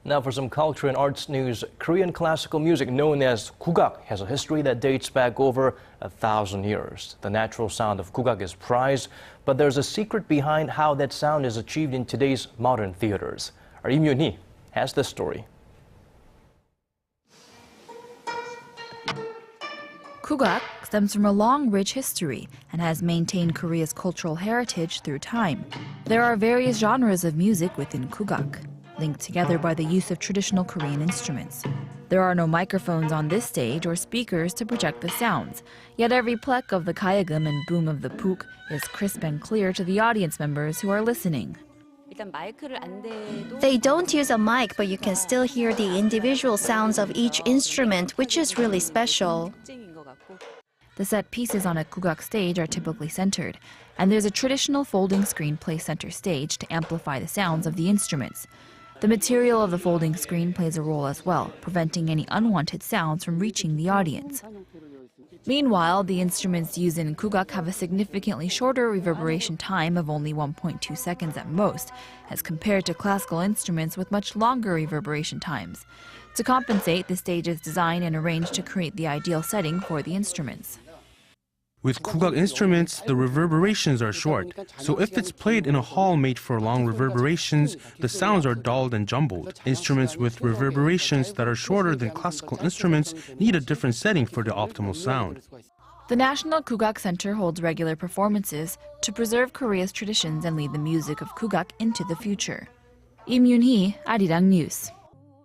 Now for some culture and arts news, Korean classical music known as Gugak has a history that dates back over 1,000 years. The natural sound of Gugak is prized, but there's a secret behind how that sound is achieved in today's modern theaters. Our Yim Yoonhee has this story. Gugak stems from a long, rich history and has maintained Korea's cultural heritage through time. There are various genres of music within Gugak, linked together by the use of traditional Korean instruments. There are no microphones on this stage or speakers to project the sounds, yet every pluck of the gayageum and boom of the pluck is crisp and clear to the audience members who are listening. They don't use a mic, but you can still hear the individual sounds of each instrument, which is really special. The set pieces on a Gugak stage are typically centered, and there's a traditional folding screen placed center stage to amplify the sounds of the instruments. The material of the folding screen plays a role as well, preventing any unwanted sounds from reaching the audience. Meanwhile, the instruments used in Gugak have a significantly shorter reverberation time of only 1.2 seconds at most, as compared to classical instruments with much longer reverberation times. To compensate, the stage is designed and arranged to create the ideal setting for the instruments. With Gugak instruments, the reverberations are short, so if it's played in a hall made for long reverberations, the sounds are dulled and jumbled. Instruments with reverberations that are shorter than classical instruments need a different setting for the optimal sound. The National Gugak Center holds regular performances to preserve Korea's traditions and lead the music of Gugak into the future. Yim Yoonhee, Arirang News.